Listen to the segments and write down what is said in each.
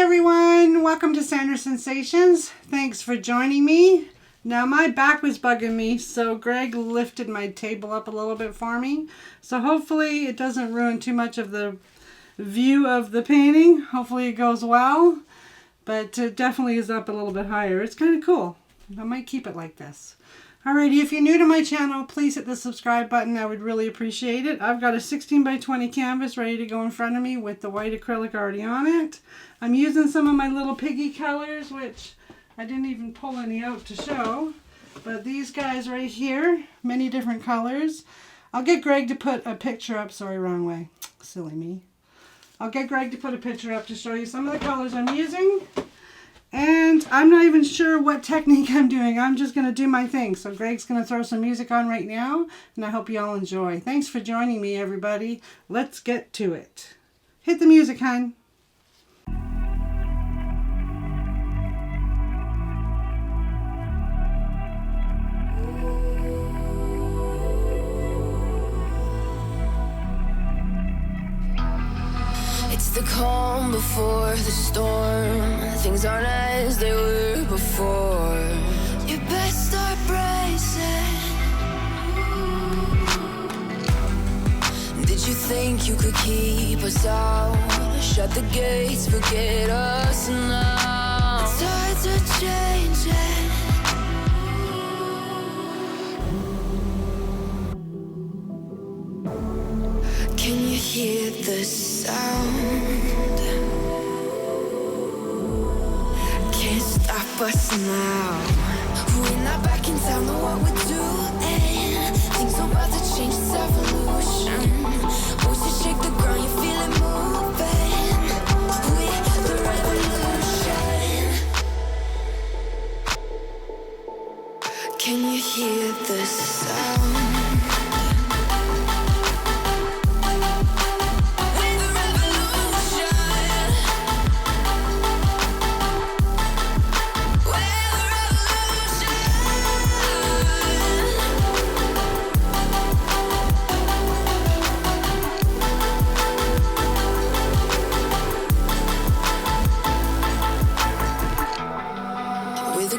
everyone, welcome to Sandra Sensations. Thanks for joining me. Now my back was bugging me, so Greg lifted my table up a little bit for me. So hopefully it doesn't ruin too much of the view of the painting. Hopefully it goes well, but it definitely is up a little bit higher. It's kind of cool. I might keep it like this. Alrighty, if you're new to my channel, please hit the subscribe button. I would really appreciate it. I've got a 16 by 20 canvas ready to go in front of me with the white acrylic already on it. I'm using some of my little piggy colors, which I didn't even pull any out to show. But these guys right here, many different colors. I'll get Greg to put a picture up. Sorry, wrong way. Silly me. I'll get Greg to put a picture up to show you some of the colors I'm using. And I'm not even sure what technique I'm doing. I'm just going to do my thing. So Greg's going to throw some music on right now, and I hope you all enjoy. Thanks for joining me, everybody. Let's get to it. Hit the music, hon. It's the calm before the storm. Things aren't as they were before. You best start bracing. Did you think you could keep us out? Shut the gates, forget us now. The tides are changing. Can you hear the sound? Can't stop us now. We're not back in town, know what we're doing. Things are about to change, it's evolution. Voices shake the ground, you feel it moving. We're the revolution. Can you hear the sound?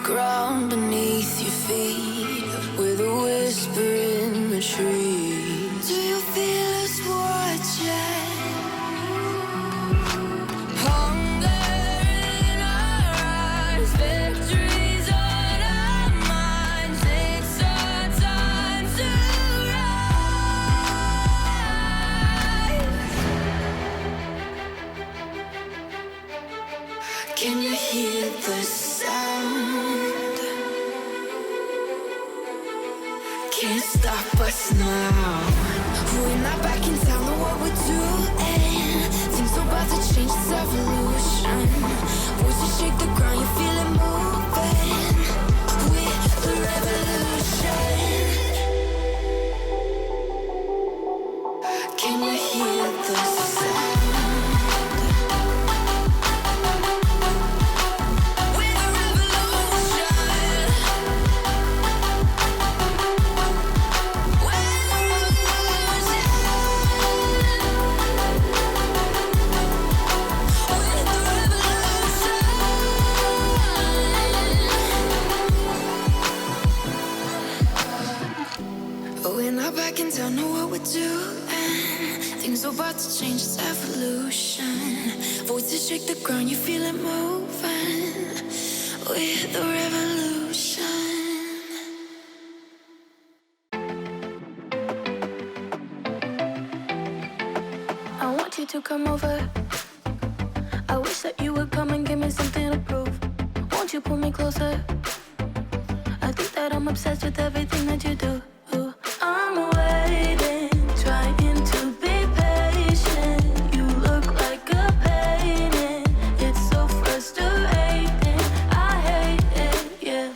Ground beneath your feet, with a whisper in the trees. Do you feel us watching? Hunger in our eyes, victories on our minds. It's our time to rise. Can you hear the sound? Can't stop us now. We're not back in town, know what we're doing. Things are about to change, it's evolution. Voices shake the ground, you feel it moving. We're the revolution. Can you hear the sound? Don't know what we're doing. Things are about to change, it's evolution. Voices shake the ground, you feel it moving. We're the revolution. I want you to come over. I wish that you would come and give me something to prove. Won't you pull me closer? I think that I'm obsessed with everything that you do. I'm waiting, trying to be patient. You look like a painting. It's so frustrating. I hate it, yeah.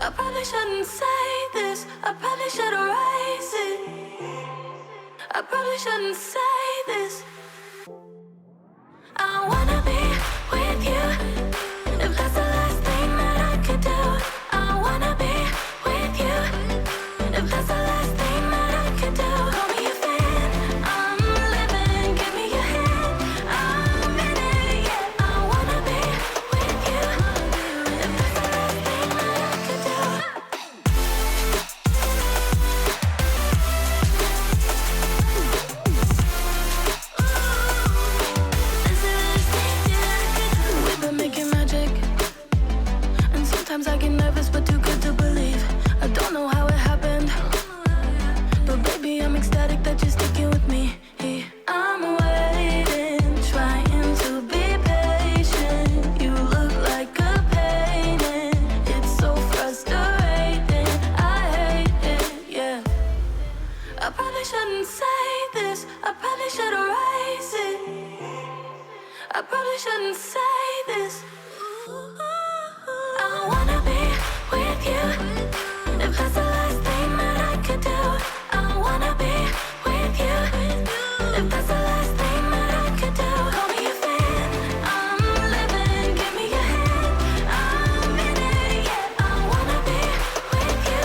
I probably shouldn't say this. I probably should erase it. I probably shouldn't say this. I wanna be with you. If that's the last thing that I could do, I wanna be with you. shouldn't say this. I wanna be with you. If that's the last thing that I could do, I wanna be with you. If that's the last thing that I could do, call me a fan. I'm living, give me your hand. I'm in it, yeah. I wanna be with you.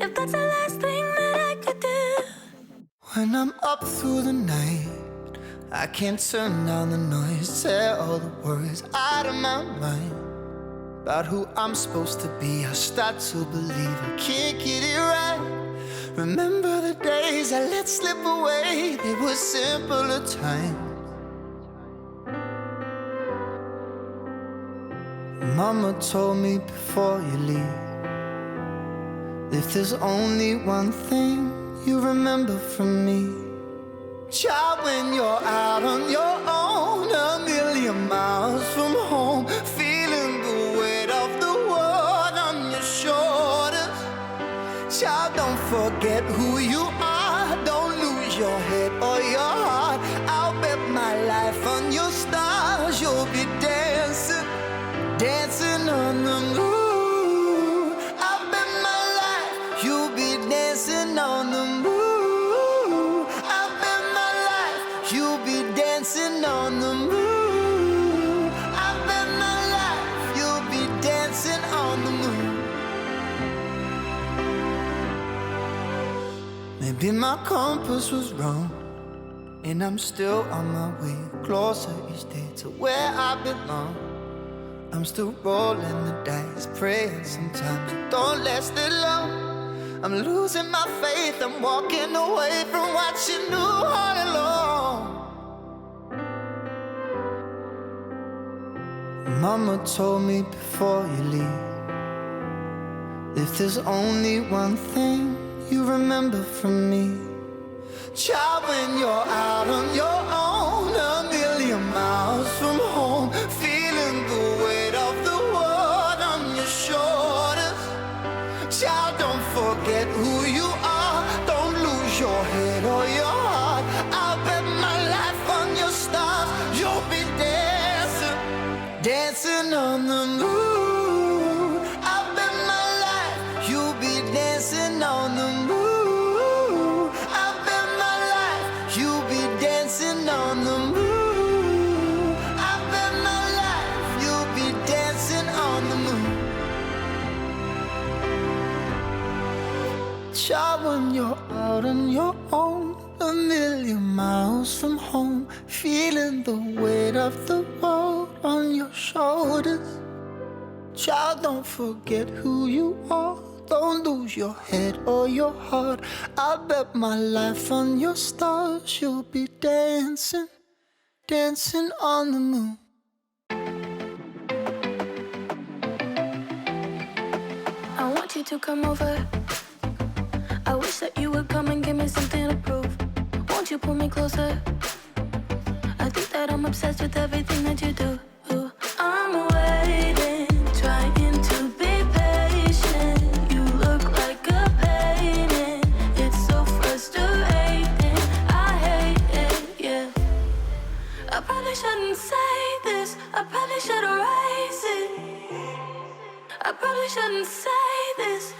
If that's the last thing that I could do. When I'm up through the night, I can't turn down the noise, tear all the worries out of my mind. About who I'm supposed to be, I start to believe I can't get it right. Remember the days I let slip away, they were simpler times. Mama told me before you leave, if there's only one thing you remember from me, child, when you're out on your own, a million miles from home, feeling the weight of the world on your shoulders. Child, don't forget who you are, don't lose your head or your heart. I'll bet my life on your stars, you'll be dancing, dancing on the moon. I'll bet my life you'll be dancing on the moon. I'll bet my life you'll be dancing on the moon. I bet my life you'll be dancing on the moon. Maybe my compass was wrong, and I'm still on my way closer each day to where I belong. I'm still rolling the dice, praying sometimes it don't last that long. I'm losing my faith, I'm walking away from what you knew all along. Mama told me before you leave, if there's only one thing you remember from me, child, when you're out on your own, a million miles from home, feeling the weight of the world on your shoulders. Child, don't forget who you are, don't lose your head or your heart. I'll bet my life on your stars, you'll be dancing, dancing on the moon. I'll bet my life you'll be dancing on the moon. I'll bet my life you'll be dancing on the moon. I bet my life you'll be dancing on the moon. Child, when you're out on your own, a million miles from home, feeling the weight of the world on your shoulders. Child, don't forget who you are, don't lose your head or your heart. I bet my life on your stars, you'll be dancing, dancing on the moon. I want you to come over. I wish that you would come and give me something to prove. Won't you pull me closer? I think that I'm obsessed with everything that you do. I'm waiting, trying to be patient. You look like a painting, it's so frustrating. I hate it, yeah. I probably shouldn't say this, I probably should erase it. I probably shouldn't say this.